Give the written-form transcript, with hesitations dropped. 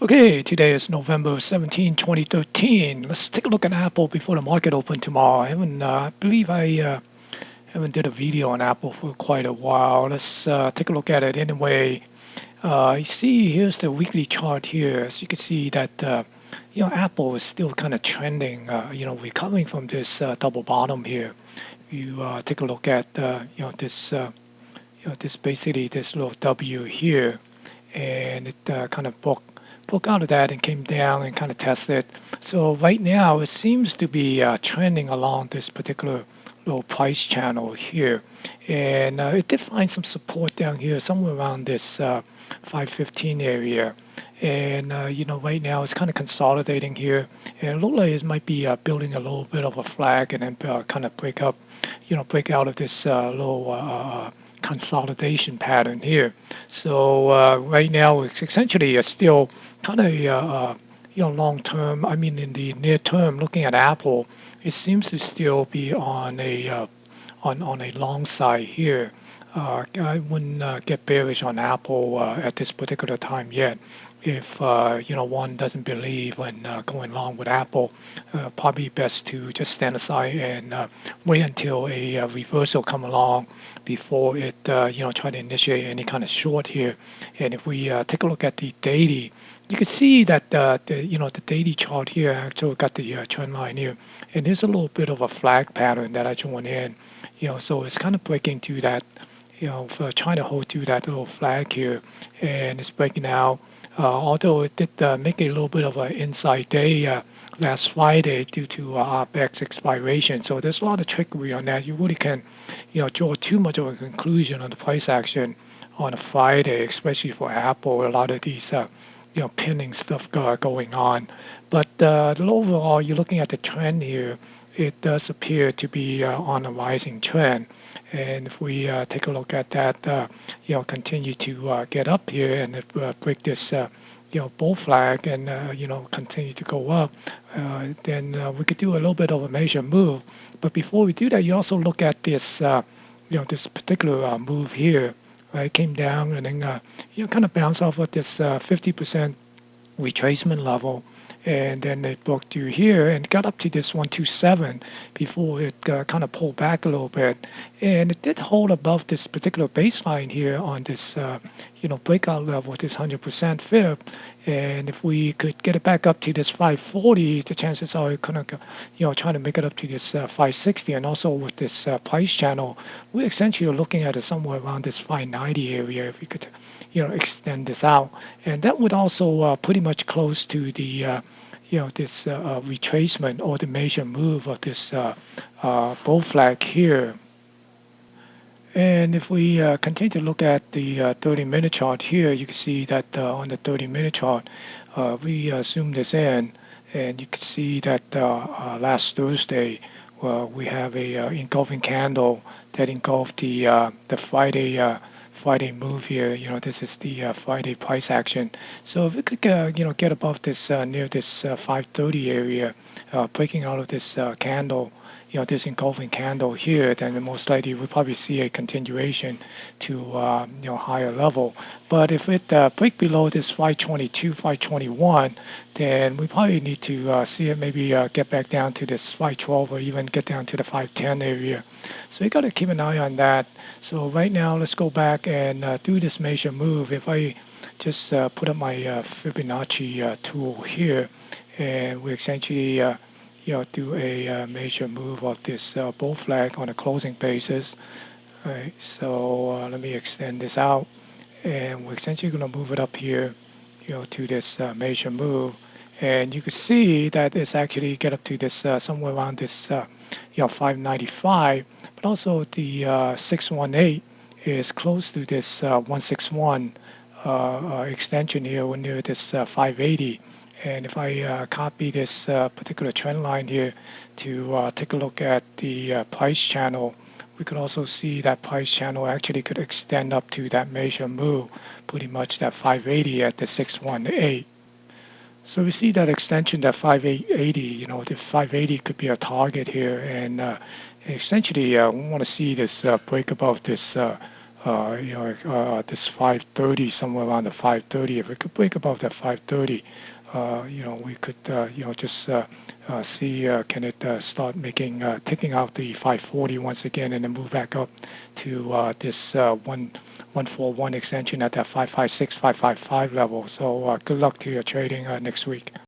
Okay, today is November 17, 2013. Let's take a look at Apple before the market opened tomorrow. I believe I haven't did a video on Apple for quite a while. Let's take a look at it anyway. You see, here's the weekly chart here. As you can see that, Apple is still kind of trending, recovering from this double bottom here. You take a look at, this basically this little W here, and it kind of broke out of that and came down and kind of tested. So right now it seems to be trending along this particular little price channel here, and it did find some support down here somewhere around this 515 area. And right now it's kind of consolidating here, and it looks like it might be building a little bit of a flag and then kind of break out of this little consolidation pattern here. So right now it's essentially still kind of long term. I mean, in the near term, looking at Apple, it seems to still be on a on a long side here. I wouldn't get bearish on Apple at this particular time yet. If one doesn't believe in going along with Apple, probably best to just stand aside and wait until a reversal come along before it try to initiate any kind of short here. And if we take a look at the daily, you can see that the daily chart here actually got the trend line here, and there's a little bit of a flag pattern that I joined in. So it's kind of breaking to that, for trying to hold to that little flag here, and it's breaking out. Although it did make a little bit of an inside day last Friday due to RBX expiration, so there's a lot of trickery on that. You really can, draw too much of a conclusion on the price action on a Friday, especially for Apple. A lot of these, pinning stuff going on. But overall, you're looking at the trend here. It does appear to be on a rising trend. And if we take a look at that, continue to get up here and break this, bull flag and, continue to go up, then we could do a little bit of a major move. But before we do that, you also look at this, this particular move here. Right, came down and then, kind of bounced off of this 50% retracement level, and then it broke through here and got up to this 127 before it kind of pulled back a little bit, and it did hold above this particular baseline here on this breakout level, this 100% fib. And if we could get it back up to this 540, the chances are it kind of trying to make it up to this 560. And also with this price channel, we're essentially looking at it somewhere around this 590 area if we could extend this out. And that would also pretty much close to the this retracement or the major move of this bull flag here. And if we continue to look at the 30-minute chart here, you can see that on the 30-minute chart, we zoom this in, and you can see that last Thursday, we have a engulfing candle that engulfed the Friday move here. This is the Friday price action. So if we could get above this near this 530 area, breaking out of this candle, this engulfing candle here, then most likely we'll probably see a continuation to higher level. But if it break below this 522, 521, then we probably need to see it maybe get back down to this 512 or even get down to the 510 area. So you got to keep an eye on that. So right now, let's go back and do this major move. If I just put up my Fibonacci tool here, and we essentially do a major move of this bull flag on a closing basis. All right, so let me extend this out, and we're essentially going to move it up here, to this major move, and you can see that it's actually get up to this somewhere around this 595, but also the 618 is close to this 161 extension here near this 580. And if I copy this particular trend line here to take a look at the price channel, we could also see that price channel actually could extend up to that major move, pretty much that 580 at the 618. So we see that extension, that 580, the 580 could be a target here. And essentially, we want to see this break above this this 530, somewhere around the 530. If it could break above that 530, we could, just see can it start making taking out the 540 once again, and then move back up to this 141 extension at that 556, 555 level. So good luck to your trading next week.